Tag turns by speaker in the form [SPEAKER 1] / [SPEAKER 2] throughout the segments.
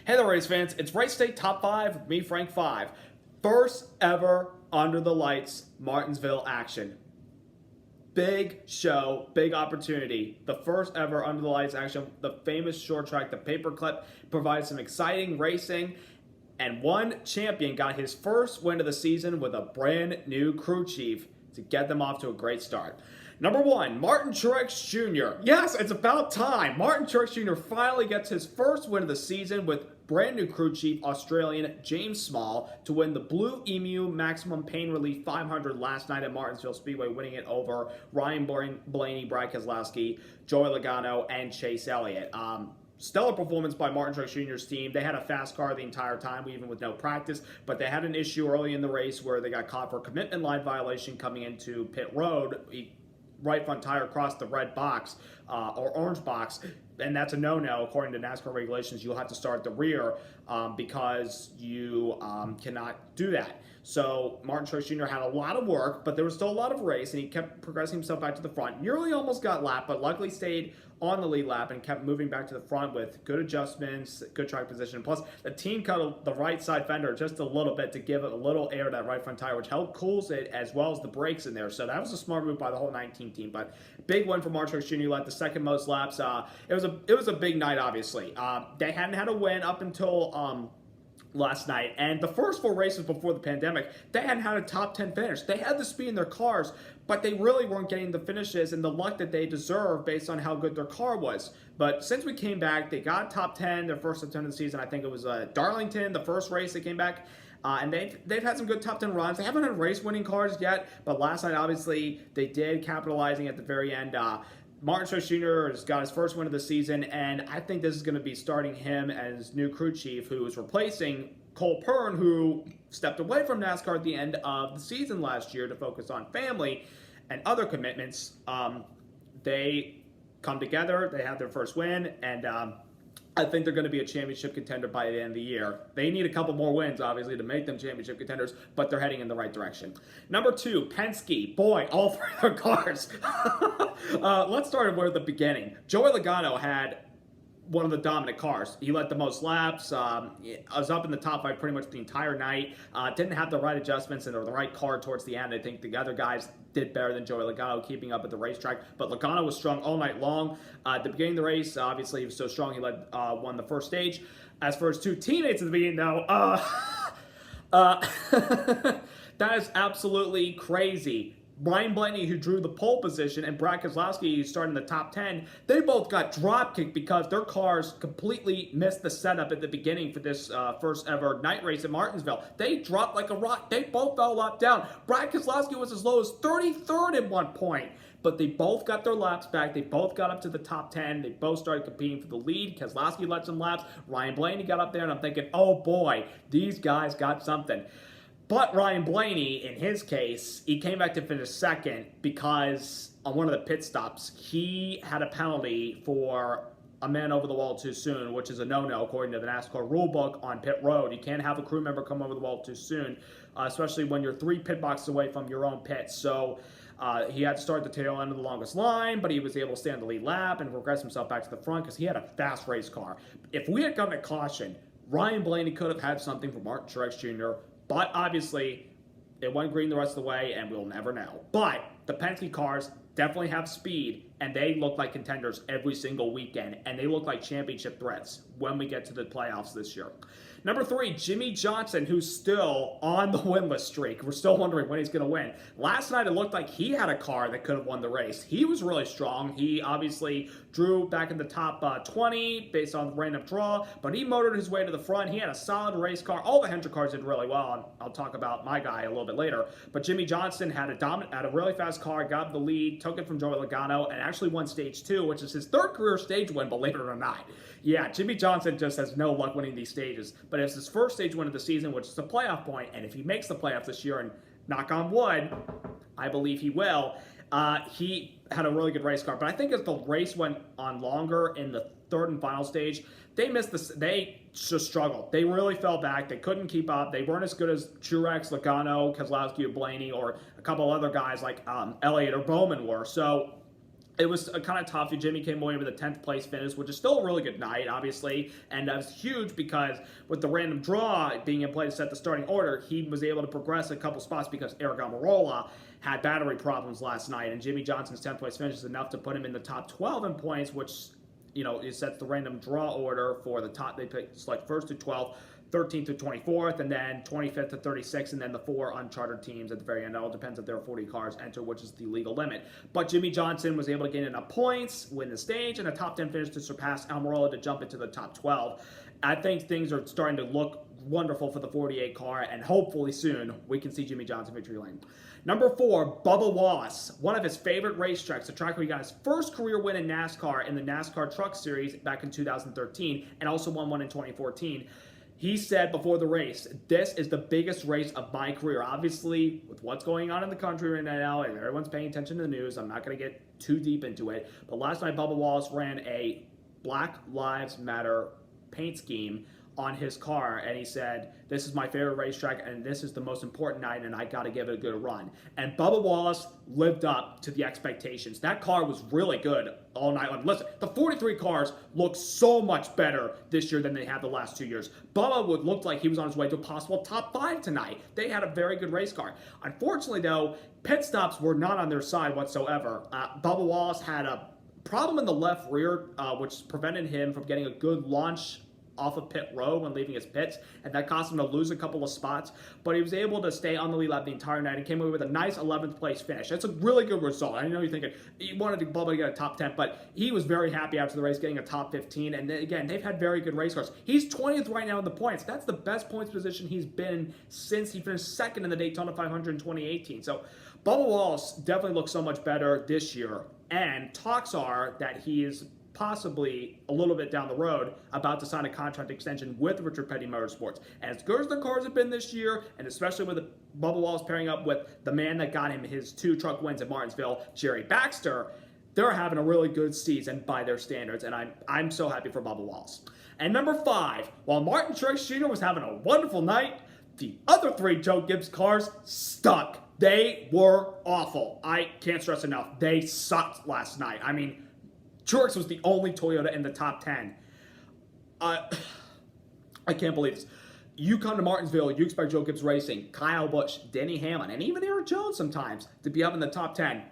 [SPEAKER 1] Hey there, race fans. It's Race Day Top 5 with me, Frank 5. First ever under the lights Martinsville action. Big show, big opportunity. The first ever under the lights action, the famous short track, the paperclip, provides some exciting racing. And one champion got his first win of the season with a brand new crew chief to get them off to a great start. Number 1, Martin Truex Jr. Yes, it's about time. Martin Truex Jr. finally gets his first win of the season with brand new crew chief Australian James Small to win the Blue-Emu Maximum Pain Relief 500 last night at Martinsville Speedway, winning it over Ryan Blaney, Brad Keselowski, Joey Logano, and Chase Elliott. Stellar performance by Martin Truex Jr.'s team. They had a fast car the entire time, even with no practice, but they had an issue early in the race where they got caught for a commitment line violation coming into pit road. Right front tire crossed the red box or orange box, and that's a no-no according to NASCAR regulations. You'll have to start at the rear because you cannot do that. So Martin Truex Jr. had a lot of work, but there was still a lot of race, and he kept progressing himself back to the front. Nearly almost got lapped, but luckily stayed on the lead lap and kept moving back to the front with good adjustments, good track position. Plus, the team cut the right side fender just a little bit to give it a little air to that right front tire, which helped cools it as well as the brakes in there. So that was a smart move by the whole 19 team. But big win for Martin Truex Jr. Led the second most laps. It was a big night, obviously. They hadn't had a win up until last night, and the first 4 races before the pandemic, they hadn't had a top 10 finish. They had the speed in their cars, but they really weren't getting the finishes and the luck that they deserve based on how good their car was. But since we came back, they got top 10, their first top 10 of the season. I think it was Darlington, the first race they came back. And they've had some good top 10 runs. They haven't had race-winning cars yet, but last night, obviously, they did, capitalizing at the very end. Martin Truex Jr. has got his first win of the season, and I think this is going to be starting him as new crew chief, who is replacing Cole Pern, who stepped away from NASCAR at the end of the season last year to focus on family and other commitments. They come together, they have their first win, and I think they're going to be a championship contender by the end of the year. They need a couple more wins, obviously, to make them championship contenders, but they're heading in the right direction. Number 2, Penske. Boy, all 3 of their cars. Let's start with the beginning. Joey Logano had one of the dominant cars. He led the most laps. Was up in the top 5 pretty much the entire night. Didn't have the right adjustments and the right car towards the end. I think the other guys did better than Joey Logano, keeping up at the racetrack. But Logano was strong all night long. At the beginning of the race, obviously he was so strong he won the first stage. As for his 2 teammates at the beginning, though, that is absolutely crazy. Ryan Blaney, who drew the pole position, and Brad Keselowski, who started in the top 10, they both got drop-kicked because their cars completely missed the setup at the beginning for this first ever night race at Martinsville. They dropped like a rock. They both fell a lap down. Brad Keselowski was as low as 33rd at one point. But they both got their laps back. They both got up to the top 10. They both started competing for the lead. Keselowski led some laps. Ryan Blaney got up there, and I'm thinking, oh boy, these guys got something. But Ryan Blaney, in his case, he came back to finish second because on one of the pit stops, he had a penalty for a man over the wall too soon, which is a no-no according to the NASCAR rulebook on pit road. You can't have a crew member come over the wall too soon, especially when you're 3 pit boxes away from your own pit. So he had to start the tail end of the longest line, but he was able to stay on the lead lap and progress himself back to the front because he had a fast race car. If we had gotten a caution, Ryan Blaney could have had something for Martin Truex Jr., but obviously, it went green the rest of the way, and we'll never know. But the Penske cars definitely have speed, and they look like contenders every single weekend, and they look like championship threats when we get to the playoffs this year. Number 3, Jimmie Johnson, who's still on the winless streak. We're still wondering when he's going to win. Last night, it looked like he had a car that could have won the race. He was really strong. He obviously drew back in the top 20 based on the random draw, but he motored his way to the front. He had a solid race car. All the Hendrick cars did really well, and I'll talk about my guy a little bit later. But Jimmie Johnson had a really fast car, got the lead, took it from Joey Logano, and actually won stage 2, which is his 3rd career stage win, believe it or not. Yeah, Jimmie Johnson just has no luck winning these stages, but it's his first stage win of the season, which is a playoff point, and if he makes the playoffs this year, and knock on wood, I believe he will, he had a really good race car. But I think as the race went on longer in the 3rd and final stage, they just struggled. They really fell back. They couldn't keep up. They weren't as good as Truex, Logano, Keselowski, or Blaney, or a couple other guys like Elliott or Bowman were. So It was kind of tough. Jimmy came away with a 10th place finish, which is still a really good night, obviously. And that was huge because with the random draw being in play to set the starting order, he was able to progress a couple spots because Eric Almirola had battery problems last night. And Jimmy Johnson's 10th place finish is enough to put him in the top 12 in points, which, it sets the random draw order for the top. They pick select first to 12th. 13th to 24th, and then 25th to 36th, and then the 4 uncharted teams at the very end. It all depends if there are 40 cars enter, which is the legal limit. But Jimmy Johnson was able to gain enough points, win the stage, and a top 10 finish to surpass Almirola to jump into the top 12. I think things are starting to look wonderful for the 48 car, and hopefully soon we can see Jimmy Johnson victory lane. Number 4, Bubba Wallace, one of his favorite racetracks, the track where he got his first career win in NASCAR in the NASCAR Truck Series back in 2013, and also won one in 2014. He said before the race, this is the biggest race of my career. Obviously, with what's going on in the country right now, and everyone's paying attention to the news, I'm not going to get too deep into it. But last night, Bubba Wallace ran a Black Lives Matter paint scheme on his car, and he said, this is my favorite racetrack, and this is the most important night, and I got to give it a good run. And Bubba Wallace lived up to the expectations. That car was really good all night long. Listen, the 43 cars look so much better this year than they have the last 2 years. Bubba looked like he was on his way to a possible top 5 tonight. They had a very good race car. Unfortunately, though, pit stops were not on their side whatsoever. Bubba Wallace had a problem in the left rear, which prevented him from getting a good launch off of pit row when leaving his pits, and that cost him to lose a couple of spots, but he was able to stay on the lead lap the entire night and came away with a nice 11th place finish. That's a really good result. I know you're thinking he wanted to Bubba to get a top 10, but he was very happy after the race getting a top 15, and again, they've had very good race cars. He's 20th right now in the points. That's the best points position he's been since he finished second in the Daytona 500 in 2018. So Bubba Wallace definitely looks so much better this year, and talks are that he is possibly a little bit down the road about to sign a contract extension with Richard Petty Motorsports. As good as the cars have been this year, and especially with Bubba Wallace pairing up with the man that got him his 2 truck wins at Martinsville, Jerry Baxter, they're having a really good season by their standards, and I'm so happy for Bubba Wallace. And number 5, while Martin Truex Jr. was having a wonderful night, the other 3 Joe Gibbs cars stunk. They were awful. I can't stress enough. They sucked last night. I mean, Truex was the only Toyota in the top 10. I can't believe this. You come to Martinsville, you expect Joe Gibbs Racing, Kyle Busch, Denny Hamlin, and even Eric Jones sometimes to be up in the top 10.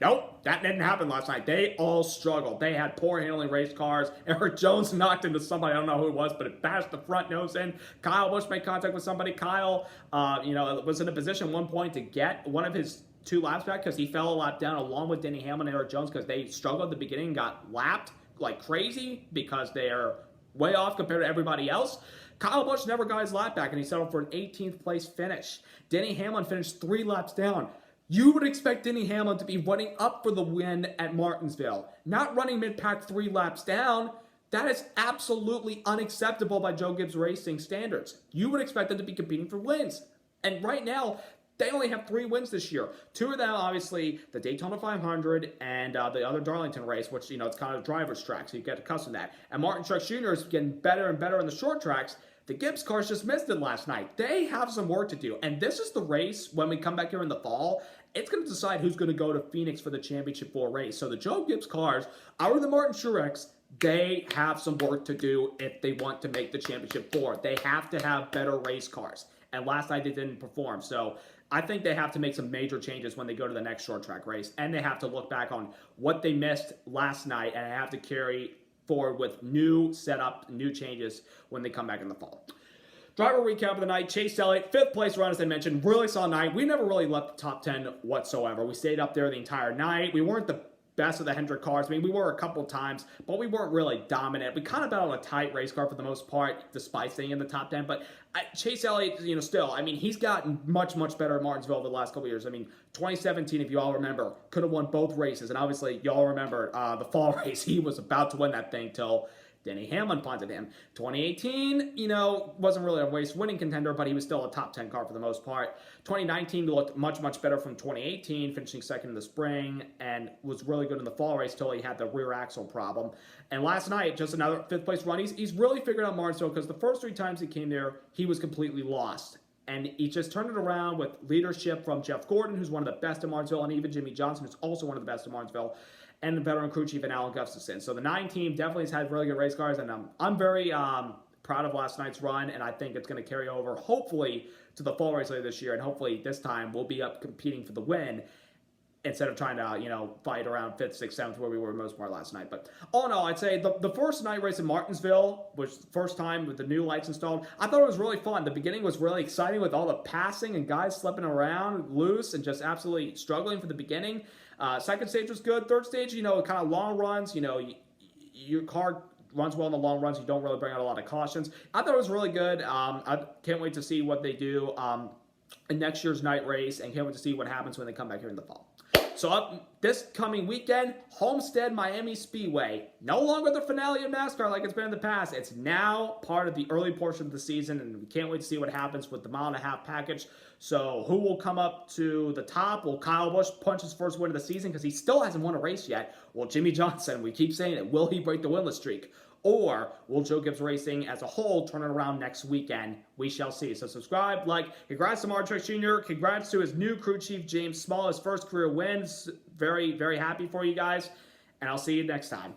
[SPEAKER 1] Nope, that didn't happen last night. They all struggled. They had poor handling race cars. Eric Jones knocked into somebody, I don't know who it was, but it bashed the front nose in. Kyle Busch made contact with somebody. Kyle, was in a position at one point to get one of his 2 laps back because he fell a lap down along with Denny Hamlin and Eric Jones because they struggled at the beginning and got lapped like crazy because they are way off compared to everybody else. Kyle Busch never got his lap back and he settled for an 18th place finish. Denny Hamlin finished 3 laps down. You would expect Denny Hamlin to be running up for the win at Martinsville, not running mid-pack 3 laps down. That is absolutely unacceptable by Joe Gibbs Racing standards. You would expect them to be competing for wins. And right now, they only have 3 wins this year. 2 of them, obviously, the Daytona 500 and the other Darlington race, which, it's kind of a driver's track, so you get accustomed to that. And Martin Truex Jr. is getting better and better in the short tracks. The Gibbs cars just missed it last night. They have some work to do. And this is the race, when we come back here in the fall, it's going to decide who's going to go to Phoenix for the Championship 4 race. So the Joe Gibbs cars, out of the Martin Truex, they have some work to do if they want to make the Championship 4. They have to have better race cars. And last night they didn't perform. So I think they have to make some major changes when they go to the next short track race. And they have to look back on what they missed last night and have to carry forward with new setup, new changes when they come back in the fall. Driver recap of the night. Chase Elliott, 5th place run, as I mentioned. Really solid night. We never really left the top 10 whatsoever. We stayed up there the entire night. We weren't the best of the Hendrick cars. I mean, we were a couple times, but we weren't really dominant. We kind of battled a tight race car for the most part, despite staying in the top 10. But Chase Elliott, still, he's gotten much, much better at Martinsville the last couple years. 2017, if you all remember, could have won both races. And obviously, y'all remember the fall race. He was about to win that thing till Denny Hamlin punted him. 2018, wasn't really a race winning contender, but he was still a top 10 car for the most part. 2019 looked much, much better from 2018, finishing second in the spring, and was really good in the fall race till he had the rear axle problem. And last night, just another 5th place run. He's really figured out Martinsville because the first 3 times he came there, he was completely lost. And he just turned it around with leadership from Jeff Gordon, who's one of the best in Martinsville, and even Jimmy Johnson, who's also one of the best in Martinsville. and the veteran crew chief and Alan Gustafson. So the 9 team definitely has had really good race cars, and I'm very proud of last night's run, and I think it's going to carry over, hopefully, to the fall race later this year, and hopefully this time we'll be up competing for the win instead of trying to, fight around 5th, 6th, 7th where we were most part last night. But all in all, I'd say the first night race in Martinsville, was the first time with the new lights installed, I thought it was really fun. The beginning was really exciting with all the passing and guys slipping around loose and just absolutely struggling for the beginning. Second stage was good. Third stage, kind of long runs. Your car runs well in the long runs. You don't really bring out a lot of cautions. I thought it was really good. I can't wait to see what they do in next year's night race, and can't wait to see what happens when they come back here in the fall. So up this coming weekend, Homestead Miami Speedway. No longer the finale of NASCAR like it's been in the past. It's now part of the early portion of the season, and we can't wait to see what happens with the mile-and-a-half package. So who will come up to the top? Will Kyle Busch punch his first win of the season because he still hasn't won a race yet? Will Jimmy Johnson, we keep saying it, will he break the winless streak? Or will Joe Gibbs Racing as a whole turn it around next weekend? We shall see. So subscribe, like. Congrats to Truex Jr. Congrats to his new crew chief, James Small, his first career wins. Very, very happy for you guys. And I'll see you next time.